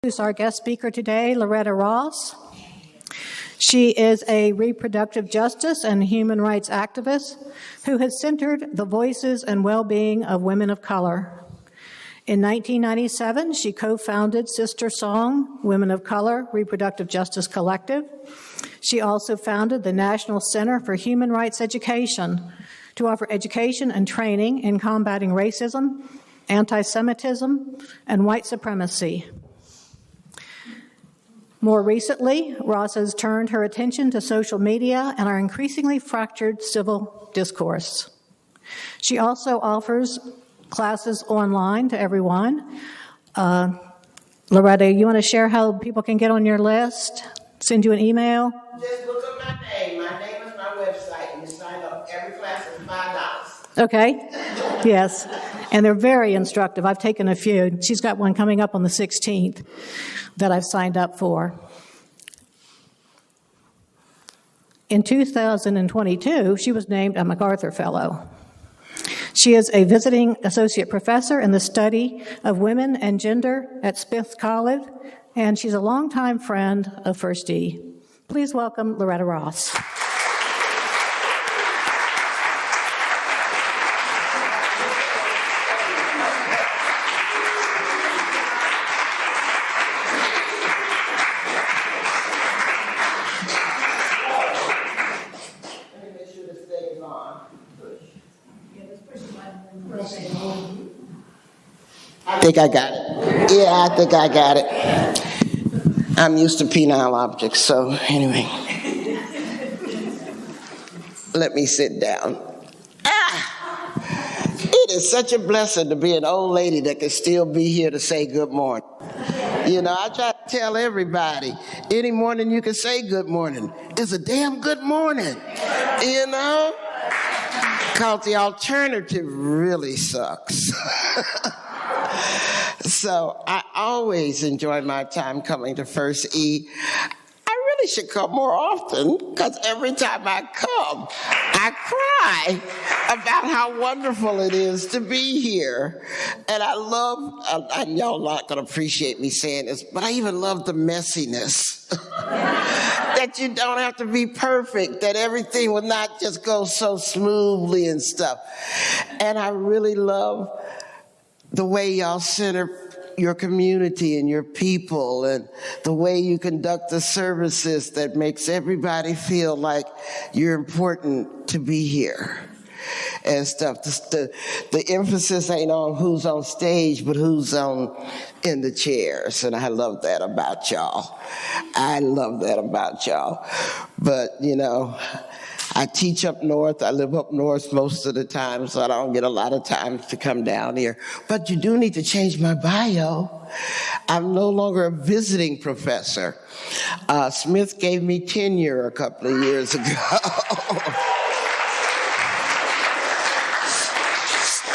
Who's our guest speaker today, Loretta Ross. She is a reproductive justice and human rights activist who has centered the voices and well-being of women of color. In 1997, she co-founded Sister Song, Women of Color Reproductive Justice Collective. She also founded the National Center for Human Rights Education to offer education and training in combating racism, anti-Semitism, and white supremacy. More recently, Ross has turned her attention to social media and our increasingly fractured civil discourse. She also offers classes online to everyone. Loretta, you want to share how people can get on your list? Send you an email? Just look up my name. My name is my website, and you sign up. Every class is $5. Okay. Yes. And they're very instructive. I've taken a few. She's got one coming up on the 16th that I've signed up for. In 2022, she was named a MacArthur Fellow. She is a visiting associate professor in the study of women and gender at Smith College, and she's a longtime friend of First E. Please welcome Loretta Ross. I think I got it. Yeah, I think I got it. I'm used to penile objects, so anyway. Let me sit down. It is such a blessing to be an old lady that can still be here to say good morning. You know, I try to tell everybody, any morning you can say good morning is a damn good morning, you know? Because the alternative really sucks. So I always enjoy my time coming to First E. I really should come more often because every time I come, I cry about how wonderful it is to be here. And I love, and y'all not going to appreciate me saying this, but I even love the messiness. That you don't have to be perfect, that everything will not just go so smoothly and stuff. And I really love the way y'all center your community and your people and the way you conduct the services that makes everybody feel like you're important to be here and stuff. The emphasis ain't on who's on stage, but who's in the chairs. And I love that about y'all. I love that about y'all. But, you know, I teach up north. I live up north most of the time, so I don't get a lot of time to come down here. But you do need to change my bio. I'm no longer a visiting professor. Smith gave me tenure a couple of years ago.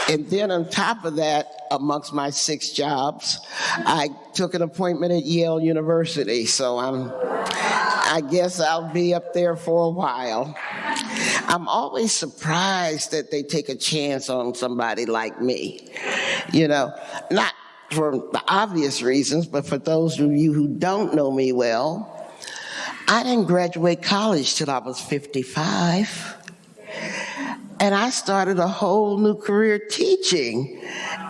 And then on top of that, amongst my 6 jobs, I took an appointment at Yale University. So I guess I'll be up there for a while. I'm always surprised that they take a chance on somebody like me. You know, not for the obvious reasons, but for those of you who don't know me well, I didn't graduate college till I was 55. And I started a whole new career teaching.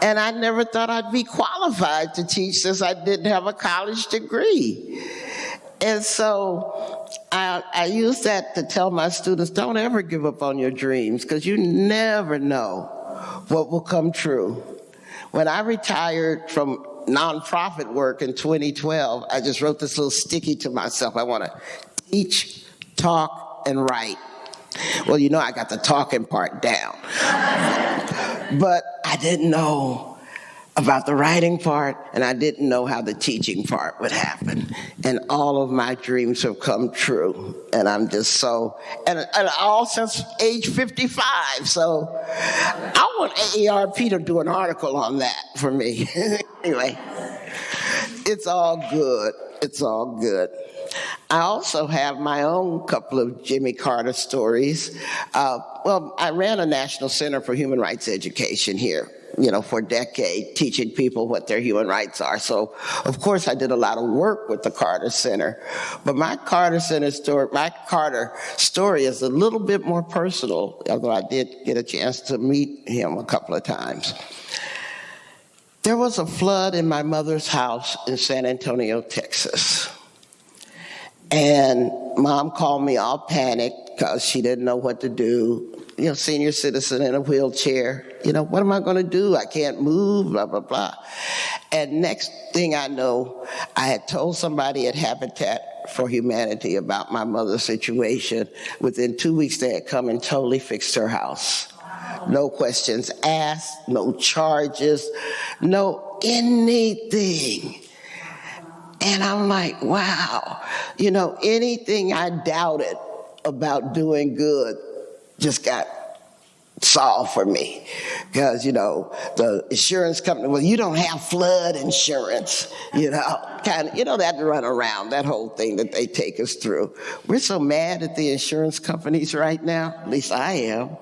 And I never thought I'd be qualified to teach since I didn't have a college degree. And so I use that to tell my students, don't ever give up on your dreams, because you never know what will come true. When I retired from nonprofit work in 2012, I just wrote this little sticky to myself. I want to teach, talk, and write. Well, you know, I got the talking part down. But I didn't know about the writing part, and I didn't know how the teaching part would happen. And all of my dreams have come true. And I'm just so, and all since age 55. So I want AARP to do an article on that for me. Anyway, it's all good. It's all good. I also have my own couple of Jimmy Carter stories. Well, I ran a National Center for Human Rights Education here for a decade, teaching people what their human rights are. So, of course, I did a lot of work with the Carter Center. But my Carter story is a little bit more personal, although I did get a chance to meet him a couple of times. There was a flood in my mother's house in San Antonio, Texas. And Mom called me all panicked because she didn't know what to do. Senior citizen in a wheelchair. What am I going to do? I can't move, blah, blah, blah. And next thing I know, I had told somebody at Habitat for Humanity about my mother's situation. Within 2 weeks, they had come and totally fixed her house. No questions asked, no charges, no anything. And I'm like, wow, anything I doubted about doing good just got solved for me. Because, the insurance company, well, you don't have flood insurance, they have to run around that whole thing that they take us through. We're so mad at the insurance companies right now, at least I am,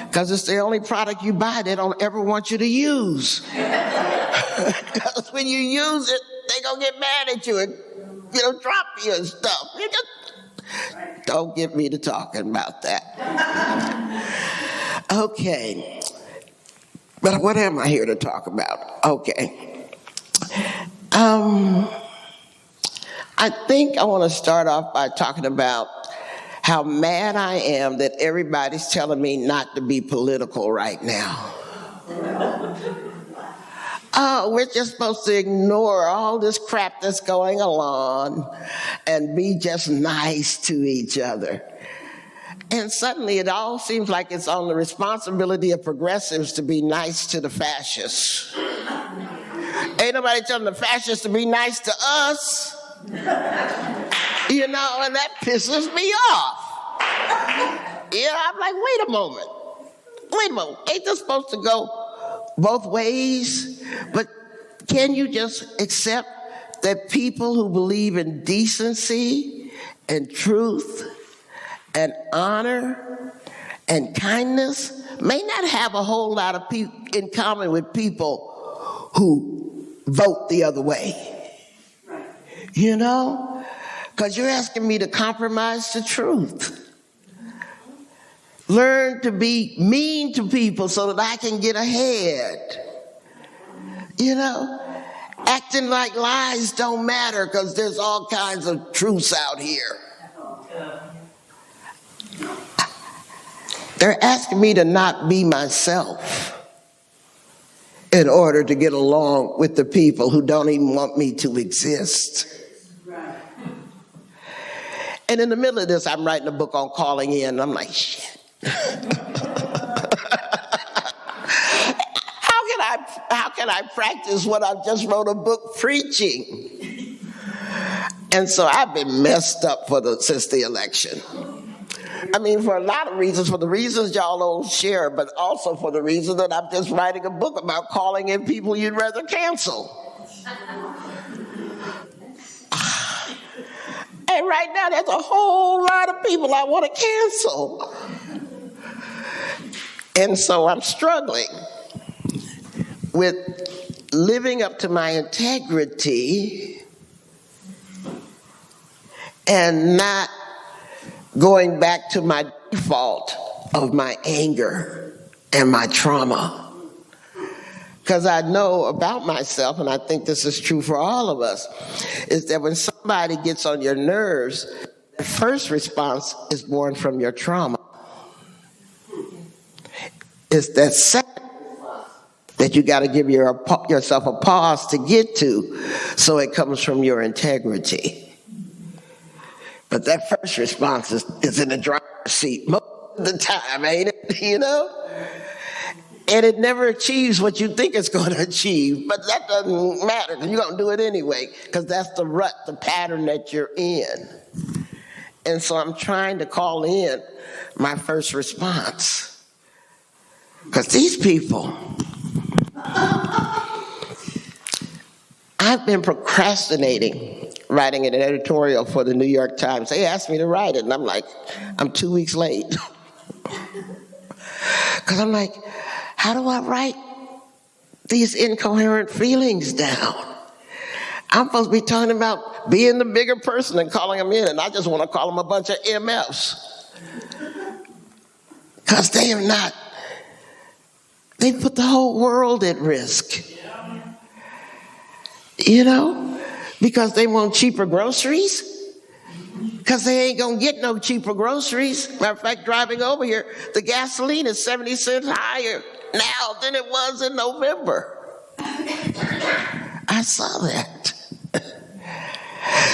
because it's the only product you buy they don't ever want you to use. Because when you use it, they're going to get mad at you and, drop you and stuff. Don't get me to talking about that. Okay. But what am I here to talk about? Okay. I think I want to start off by talking about how mad I am that everybody's telling me not to be political right now. Oh, we're just supposed to ignore all this crap that's going on and be just nice to each other. And suddenly it all seems like it's on the responsibility of progressives to be nice to the fascists. Ain't nobody telling the fascists to be nice to us. And that pisses me off. I'm like, wait a moment. Ain't this supposed to go both ways? But can you just accept that people who believe in decency and truth and honor and kindness may not have a whole lot of in common with people who vote the other way? Because you're asking me to compromise the truth. Learn to be mean to people so that I can get ahead. Acting like lies don't matter because there's all kinds of truths out here. They're asking me to not be myself in order to get along with the people who don't even want me to exist. And in the middle of this, I'm writing a book on calling in, and I'm like, shit. How can I practice what I just wrote a book preaching? And so I've been messed up since the election. For a lot of reasons, for the reasons y'all don't share, but also for the reason that I'm just writing a book about calling in people you'd rather cancel. And right now, there's a whole lot of people I want to cancel. And so I'm struggling with living up to my integrity and not going back to my default of my anger and my trauma. Because I know about myself, and I think this is true for all of us, is that when somebody gets on your nerves, the first response is born from your trauma. It's that second that you got to give yourself a pause to get to, so it comes from your integrity. But that first response is in the driver's seat most of the time, ain't it? And it never achieves what you think it's going to achieve, but that doesn't matter because you're going to do it anyway because that's the rut, the pattern that you're in. And so I'm trying to call in my first response because these people, I've been procrastinating writing an editorial for the New York Times. They asked me to write it, and I'm like, I'm 2 weeks late. Because I'm like, how do I write these incoherent feelings down. I'm supposed to be talking about being the bigger person and calling them in, and I just want to call them a bunch of MFs. Because they are not, they put the whole world at risk. You know, because they want cheaper groceries. Because they ain't going to get no cheaper groceries. Matter of fact, driving over here, the gasoline is 70 cents higher now than it was in November. I saw that.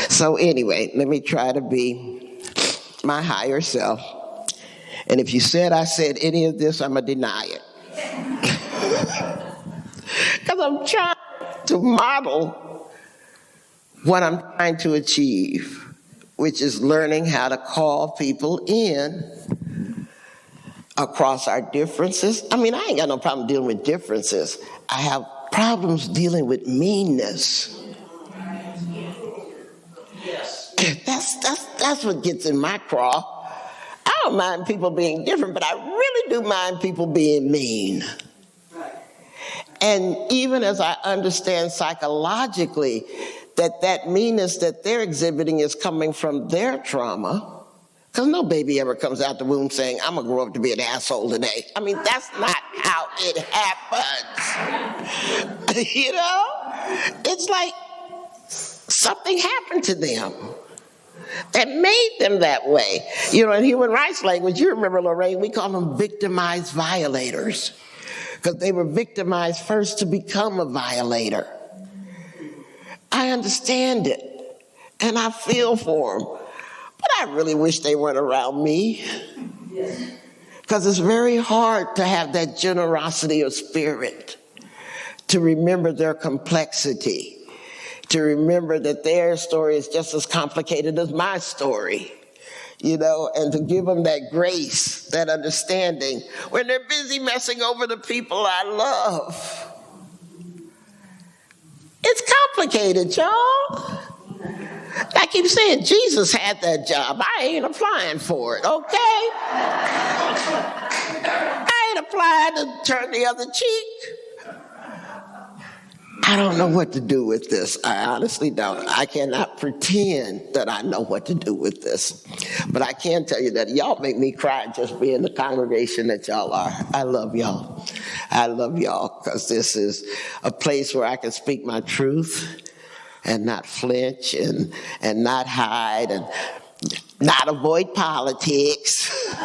So anyway, let me try to be my higher self. And if you said I said any of this, I'm going to deny it. Because I'm trying to model what I'm trying to achieve, which is learning how to call people in across our differences. I mean, I ain't got no problem dealing with differences. I have problems dealing with meanness. That's what gets in my craw. I don't mind people being different, but I really do mind people being mean. And even as I understand psychologically that meanness that they're exhibiting is coming from their trauma, because no baby ever comes out the womb saying, I'm going to grow up to be an asshole today. I mean, that's not how it happens. You know? It's like something happened to them that made them that way. You know, in human rights language, you remember, Lorraine, we call them victimized violators, because they were victimized first to become a violator. I understand it, and I feel for them, but I really wish they weren't around me, because it's very hard to have that generosity of spirit, to remember their complexity, to remember that their story is just as complicated as my story, you know, and to give them that grace, that understanding, when they're busy messing over the people I love. It's complicated, y'all. I keep saying Jesus had that job. I ain't applying for it, okay? I ain't applying to turn the other cheek. I don't know what to do with this. I honestly don't. I cannot pretend that I know what to do with this. But I can tell you that y'all make me cry just being the congregation that y'all are. I love y'all. I love y'all because this is a place where I can speak my truth and not flinch and not hide and not avoid politics,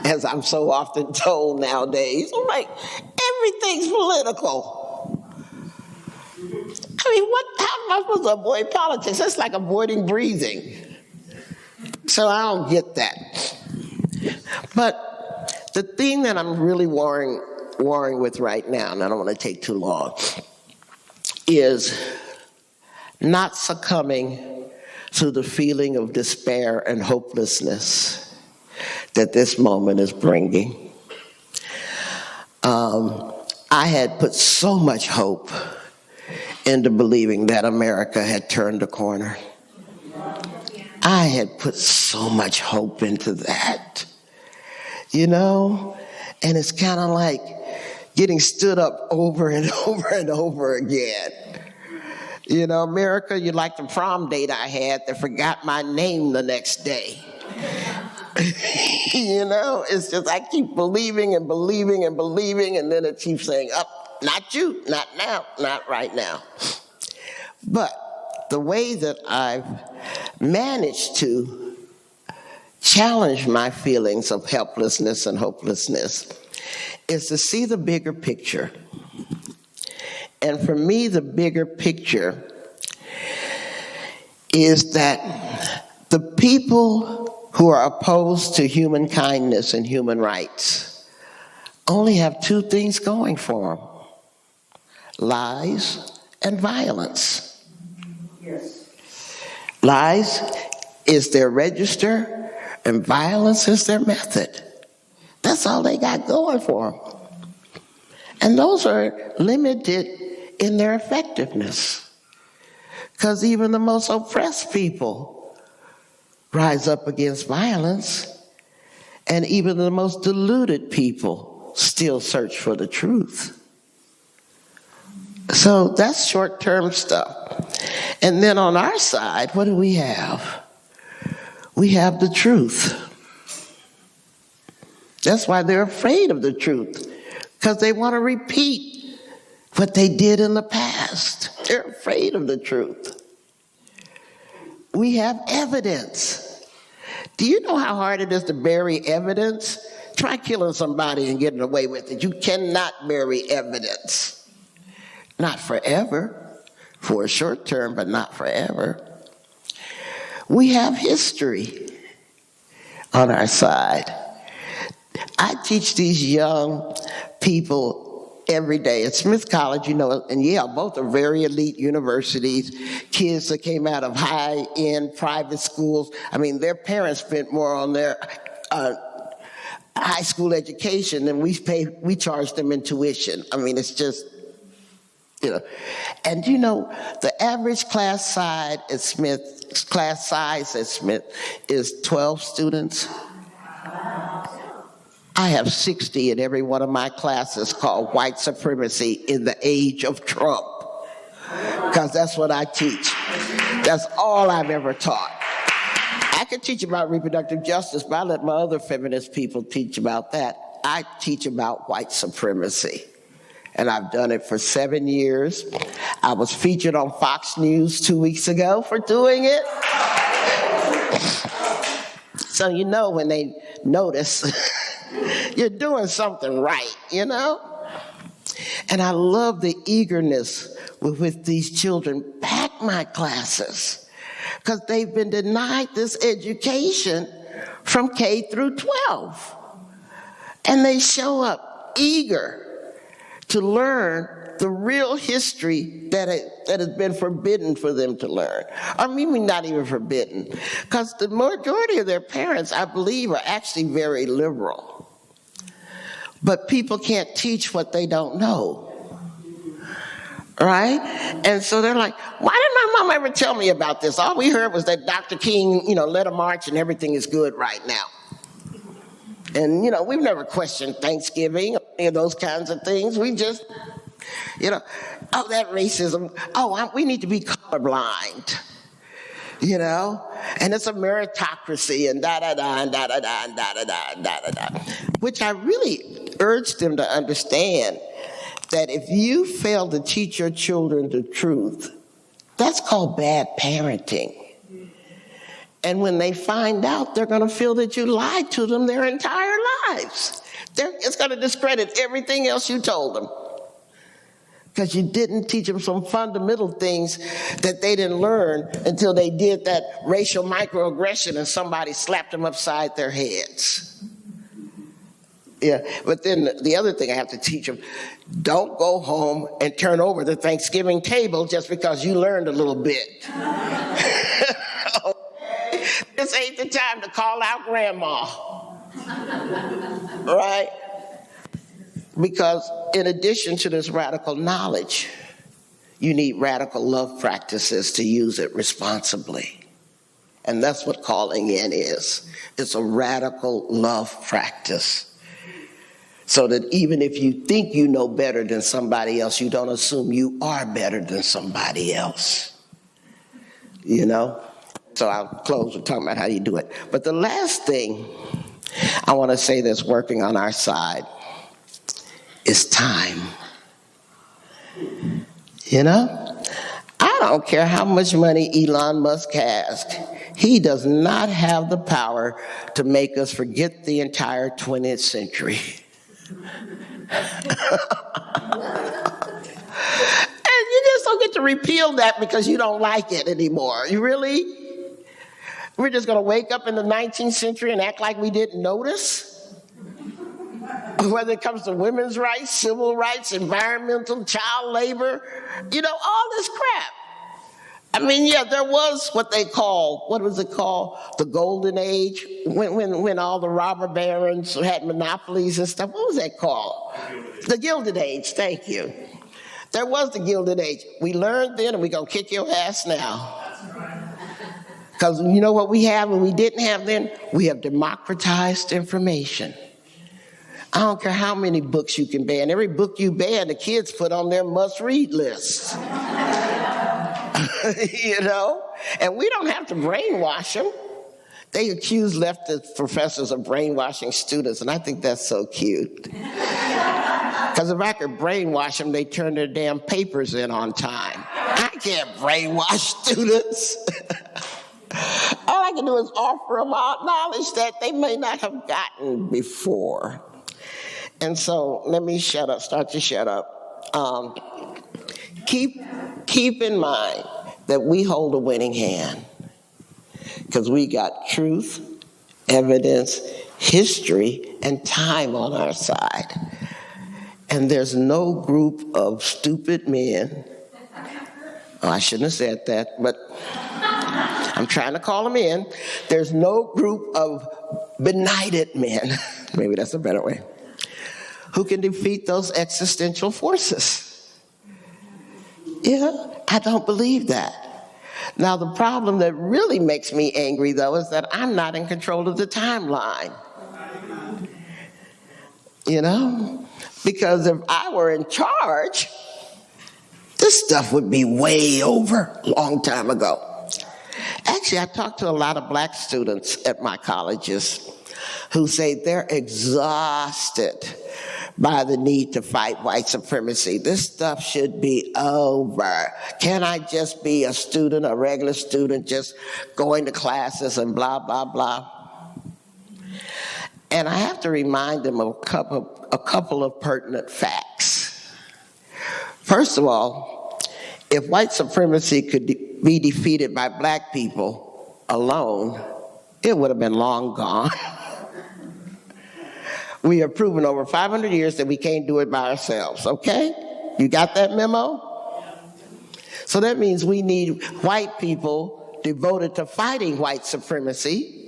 as I'm so often told nowadays. I'm like, everything's political. I mean, how am I supposed to avoid politics? That's like avoiding breathing. So I don't get that. But the thing that I'm really warring with right now, and I don't want to take too long, is not succumbing to the feeling of despair and hopelessness that this moment is bringing. I had put so much hope into believing that America had turned a corner. I had put so much hope into that, you know? And it's kind of like getting stood up over and over and over again. You know, America, you're like the prom date I had that forgot my name the next day. You know, it's just I keep believing and believing and believing, and then it keeps saying, not you, not now, not right now. But the way that I've managed to challenge my feelings of helplessness and hopelessness is to see the bigger picture. And for me, the bigger picture is that the people who are opposed to human kindness and human rights only have two things going for them: lies and violence. Yes. Lies is their register, and violence is their method. That's all they got going for them. And those are limited in their effectiveness, because even the most oppressed people rise up against violence, and even the most deluded people still search for the truth. So that's short-term stuff. And then on our side, what do we have? We have the truth. That's why they're afraid of the truth, because they want to repeat what they did in the past. They're afraid of the truth. We have evidence. Do you know how hard it is to bury evidence? Try killing somebody and getting away with it. You cannot bury evidence. Not forever. For a short term, but not forever. We have history on our side. I teach these young people every day at Smith College, and Yale, both are very elite universities, kids that came out of high-end private schools. I mean, their parents spent more on their high school education than we charged them in tuition. I mean, it's just, And the average class size at Smith is 12 students. I have 60 in every one of my classes called white supremacy in the age of Trump, because that's what I teach. That's all I've ever taught. I could teach about reproductive justice, but I let my other feminist people teach about that. I teach about white supremacy. And I've done it for 7 years. I was featured on Fox News 2 weeks ago for doing it. So when they notice, you're doing something right, And I love the eagerness with which these children pack my classes, because they've been denied this education from K through 12. And they show up eager to learn the real history that has been forbidden for them to learn. Or maybe not even forbidden, because the majority of their parents, I believe, are actually very liberal. But people can't teach what they don't know, right? And so they're like, why didn't my mom ever tell me about this? All we heard was that Dr. King, led a march and everything is good right now. And, we've never questioned Thanksgiving, or those kinds of things. We just, that racism. We need to be colorblind, And it's a meritocracy and da-da-da and da-da-da and da-da-da and da-da-da. Which I really urge them to understand that if you fail to teach your children the truth, that's called bad parenting. And when they find out, they're going to feel that you lied to them their entire lives. It's going to discredit everything else you told them, because you didn't teach them some fundamental things that they didn't learn until they did that racial microaggression and somebody slapped them upside their heads. Yeah, but then the other thing I have to teach them, don't go home and turn over the Thanksgiving table just because you learned a little bit. This ain't the time to call out grandma, right? Because in addition to this radical knowledge, you need radical love practices to use it responsibly. And that's what calling in is. It's a radical love practice. So that even if you think you know better than somebody else, you don't assume you are better than somebody else. So I'll close with talking about how you do it. But the last thing I want to say that's working on our side is time. I don't care how much money Elon Musk has. He does not have the power to make us forget the entire 20th century. And you just don't get to repeal that because you don't like it anymore. You really? We're just going to wake up in the 19th century and act like we didn't notice? Whether it comes to women's rights, civil rights, environmental, child labor, all this crap. I mean, there was what was it called? The Golden Age, when all the robber barons had monopolies and stuff. What was that called? The Gilded Age, thank you. There was the Gilded Age. We learned then, and we're going to kick your ass now. Because you know what we have and we didn't have then? We have democratized information. I don't care how many books you can ban. Every book you ban, the kids put on their must-read list. You know? And we don't have to brainwash them. They accuse leftist professors of brainwashing students, and I think that's so cute. Because if I could brainwash them, they turn their damn papers in on time. I can't brainwash students. All I can do is offer them all knowledge that they may not have gotten before. And so let me start to shut up. Keep in mind that we hold a winning hand because we got truth, evidence, history, and time on our side. And there's no group of stupid men. Oh, I shouldn't have said that, but I'm trying to call them in. There's no group of benighted men, maybe that's a better way, who can defeat those existential forces. Yeah, I don't believe that. Now, the problem that really makes me angry, though, is that I'm not in control of the timeline. You know? Because if I were in charge, this stuff would be way over a long time ago. Actually, I talked to a lot of black students at my colleges who say they're exhausted by the need to fight white supremacy. This stuff should be over. Can I just be a student, a regular student, just going to classes and blah, blah, blah? And I have to remind them of a couple of pertinent facts. First of all, if white supremacy could be defeated by black people alone, it would have been long gone. We have proven over 500 years that we can't do it by ourselves, okay? You got that memo? So that means we need white people devoted to fighting white supremacy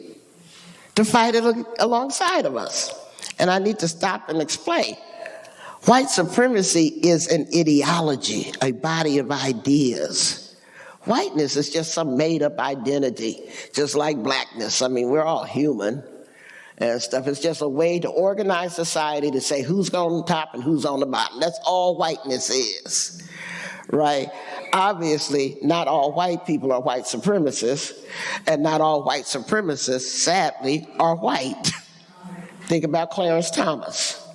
to fight it alongside of us. And I need to stop and explain. White supremacy is an ideology, a body of ideas. Whiteness is just some made-up identity, just like blackness. I mean, we're all human and stuff. It's just a way to organize society to say who's on the top and who's on the bottom. That's all whiteness is, right? Obviously, not all white people are white supremacists, and not all white supremacists, sadly, are white. Think about Clarence Thomas,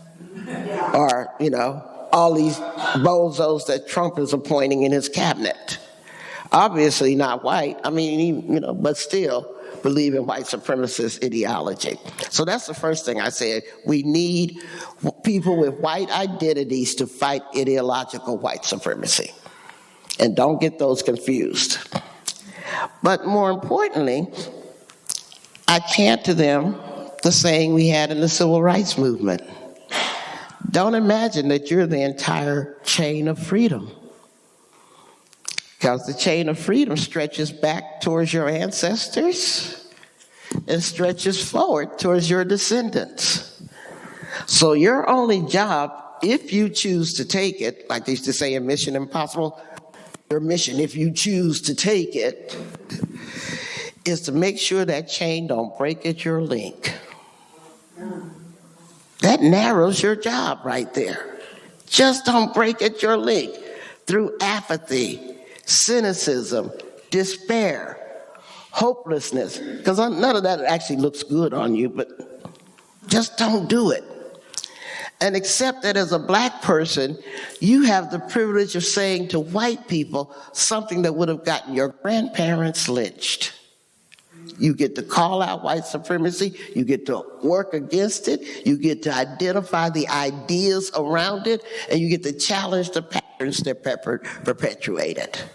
or, you know, all these bozos that Trump is appointing in his cabinet. Obviously not white, I mean, you know, but still believe in white supremacist ideology. So that's the first thing I said. We need people with white identities to fight ideological white supremacy. And don't get those confused. But more importantly, I chant to them the saying we had in the civil rights movement. Don't imagine that you're the entire chain of freedom. Because the chain of freedom stretches back towards your ancestors and stretches forward towards your descendants. So your only job, if you choose to take it, like they used to say in Mission Impossible, your mission, if you choose to take it, is to make sure that chain don't break at your link. That narrows your job right there. Just don't break at your link through apathy, cynicism, despair, hopelessness, because none of that actually looks good on you, but just don't do it. And accept that as a black person, you have the privilege of saying to white people something that would have gotten your grandparents lynched. You get to call out white supremacy, you get to work against it, you get to identify the ideas around it, and you get to challenge the patterns that perpetuate it.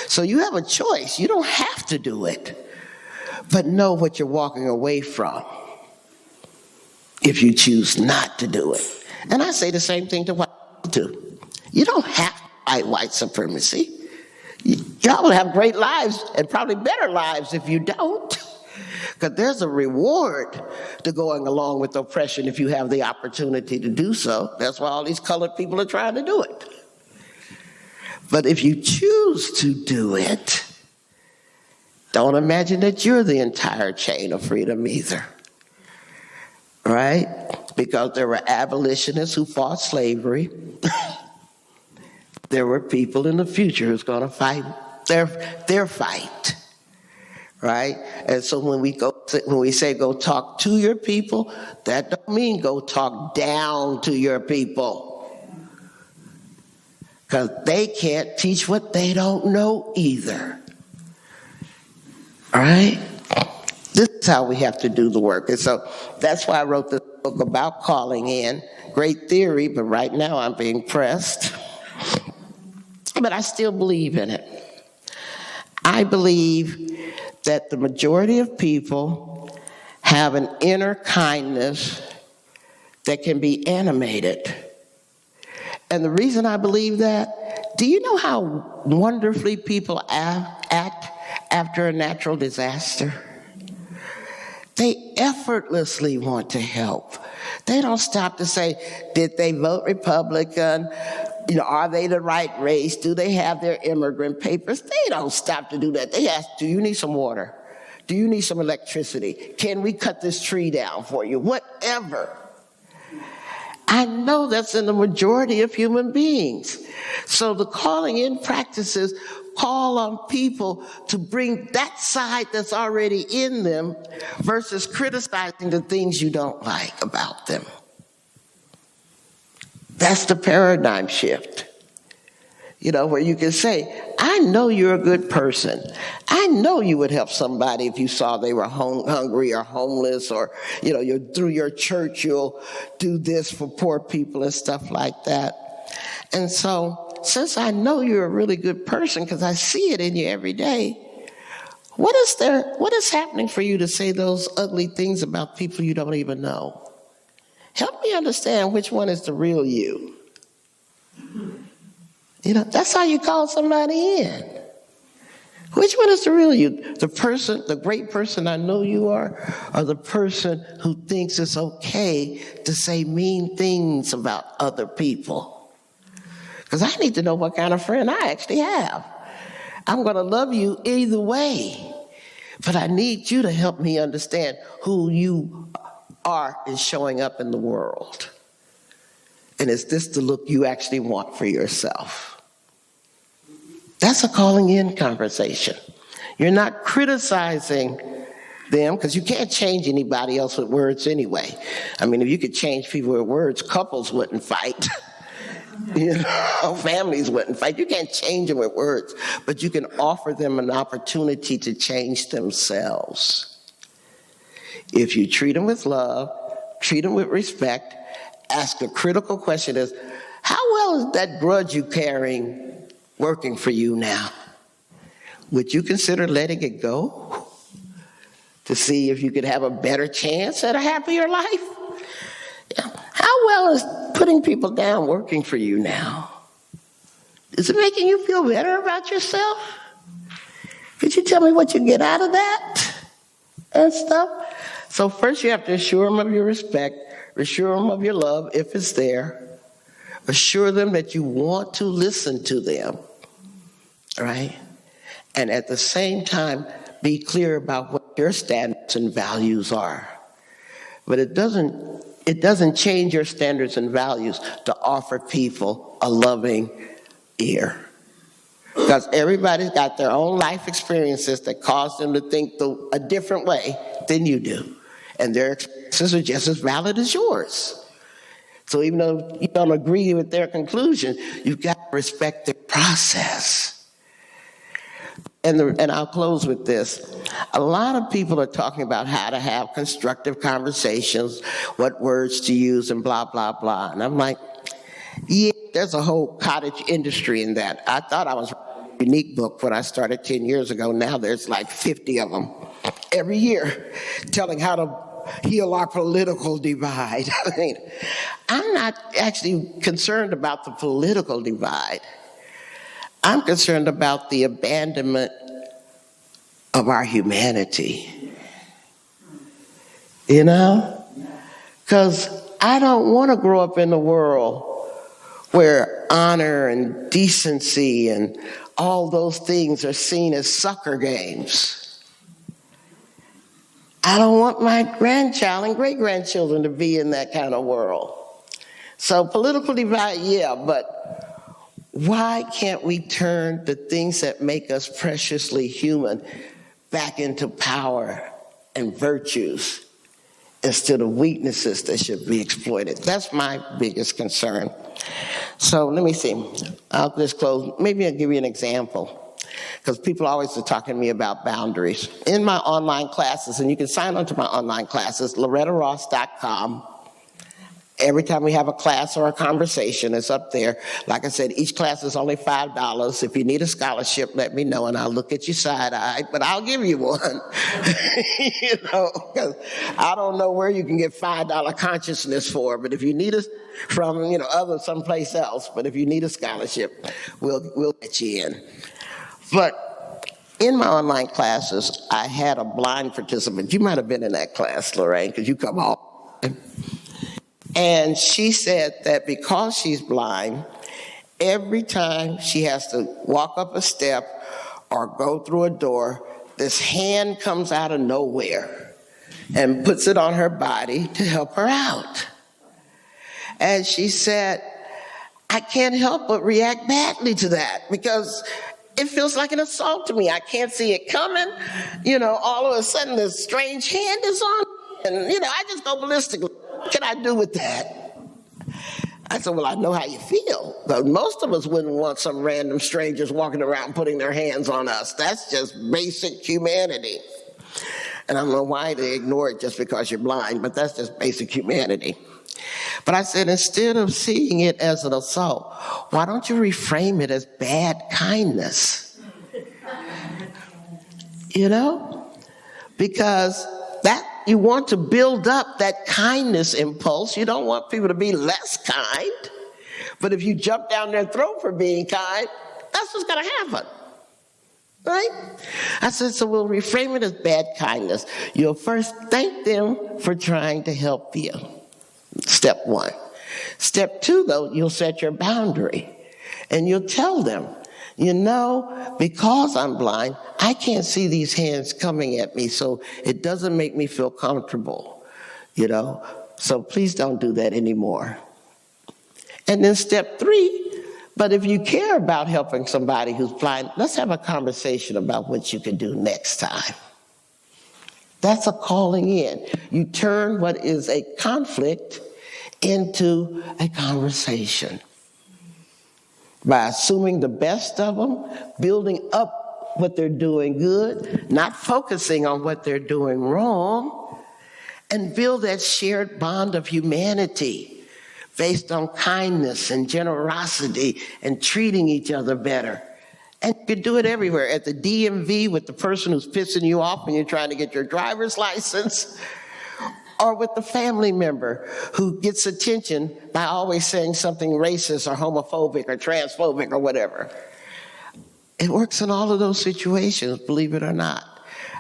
So you have a choice. You don't have to do it, but know what you're walking away from if you choose not to do it. And I say the same thing to white people too. You don't have to fight white supremacy. Y'all will have great lives and probably better lives if you don't. Because there's a reward to going along with oppression if you have the opportunity to do so. That's why all these colored people are trying to do it. But if you choose to do it, don't imagine that you're the entire chain of freedom either. Right? because there were abolitionists who fought slavery. There were people in the future who's going to fight their fight, right? And so when we say go talk to your people, that don't mean go talk down to your people, because they can't teach what they don't know either. All right? This is how we have to do the work. And so that's why I wrote this book about calling in. Great theory, but right now I'm being pressed. But I still believe in it. I believe that the majority of people have an inner kindness that can be animated. And the reason I believe that, do you know how wonderfully people act after a natural disaster? They effortlessly want to help. They don't stop to say, did they vote Republican? Are they the right race? Do they have their immigrant papers? They don't stop to do that. They ask, do you need some water? Do you need some electricity? Can we cut this tree down for you? Whatever. I know that's in the majority of human beings. So the calling in practices call on people to bring that side that's already in them versus criticizing the things you don't like about them. That's the paradigm shift. Where you can say, I know you're a good person. I know you would help somebody if you saw they were hungry or homeless, or, through your church, you'll do this for poor people and stuff like that. And so, since I know you're a really good person, because I see it in you every day, what is happening for you to say those ugly things about people you don't even know? Help me understand which one is the real you. That's how you call somebody in. Which one is the real you? The person, the great person I know you are, or the person who thinks it's okay to say mean things about other people? Because I need to know what kind of friend I actually have. I'm going to love you either way, but I need you to help me understand who you are in showing up in the world. And is this the look you actually want for yourself? That's a calling in conversation. You're not criticizing them, because you can't change anybody else with words anyway. I mean, if you could change people with words, couples wouldn't fight. Families wouldn't fight. You can't change them with words, but you can offer them an opportunity to change themselves. If you treat them with love, treat them with respect, ask a critical question is, how well is that grudge you carrying working for you now? Would you consider letting it go to see if you could have a better chance at a happier life? How well is putting people down working for you now? Is it making you feel better about yourself? Could you tell me what you get out of that and stuff? So first you have to assure them of your respect, assure them of your love if it's there, assure them that you want to listen to them, right? And at the same time, be clear about what your standards and values are. But it doesn't change your standards and values to offer people a loving ear. Because everybody's got their own life experiences that cause them to think a different way than you do. And their experiences are just as valid as yours. So even though you don't agree with their conclusion, you've got to respect their process. And I'll close with this. A lot of people are talking about how to have constructive conversations, what words to use, and blah, blah, blah. And I'm like, yeah, there's a whole cottage industry in that. I thought I was writing a unique book when I started 10 years ago. Now there's like 50 of them every year telling how to heal our political divide. I mean, I'm not actually concerned about the political divide. I'm concerned about the abandonment of our humanity. Because I don't want to grow up in a world where honor and decency and all those things are seen as sucker games. I don't want my grandchild and great-grandchildren to be in that kind of world. So political divide, yeah, but why can't we turn the things that make us preciously human back into power and virtues instead of weaknesses that should be exploited? That's my biggest concern. So let me see. I'll just close. Maybe I'll give you an example, because people always are talking to me about boundaries. In my online classes, and you can sign on to my online classes, lorettaross.com. Every time we have a class or a conversation, it's up there. Like I said, each class is only $5. If you need a scholarship, let me know, and I'll look at you side-eyed, but I'll give you one. You know, because I don't know where you can get $5 consciousness for, but if you need it from, you know, someplace else, but if you need a scholarship, we'll let you in. But in my online classes, I had a blind participant. You might have been in that class, Lorraine, because you come all. And she said that because she's blind, every time she has to walk up a step or go through a door, this hand comes out of nowhere and puts it on her body to help her out. And she said, I can't help but react badly to that because it feels like an assault to me. I can't see it coming. You know, all of a sudden this strange hand is on me, and, you know, I just go ballistic. What can I do with that? I said, well, I know how you feel. But most of us wouldn't want some random strangers walking around putting their hands on us. That's just basic humanity. And I don't know why they ignore it just because you're blind, but that's just basic humanity. But I said, instead of seeing it as an assault, why don't you reframe it as bad kindness? You know? Because that you want to build up that kindness impulse. You don't want people to be less kind. But if you jump down their throat for being kind, that's what's going to happen. Right? I said, so we'll reframe it as bad kindness. You'll first thank them for trying to help you. Step one. Step two, though, you'll set your boundary. And you'll tell them, you know, because I'm blind, I can't see these hands coming at me, so it doesn't make me feel comfortable, you know. So please don't do that anymore. And then step three, but if you care about helping somebody who's blind, let's have a conversation about what you can do next time. That's a calling in. You turn what is a conflict into a conversation. By assuming the best of them, building up what they're doing good, not focusing on what they're doing wrong, and build that shared bond of humanity based on kindness and generosity and treating each other better. And you can do it everywhere, at the DMV with the person who's pissing you off when you're trying to get your driver's license, or with the family member who gets attention by always saying something racist or homophobic or transphobic or whatever. It works in all of those situations, believe it or not.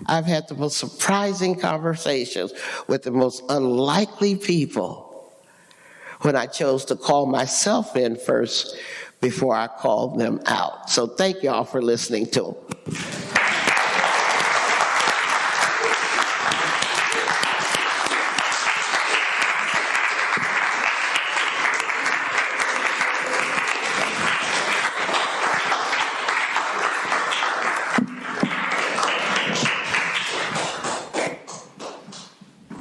I've had the most surprising conversations with the most unlikely people when I chose to call myself in first before I called them out. So thank y'all for listening to them.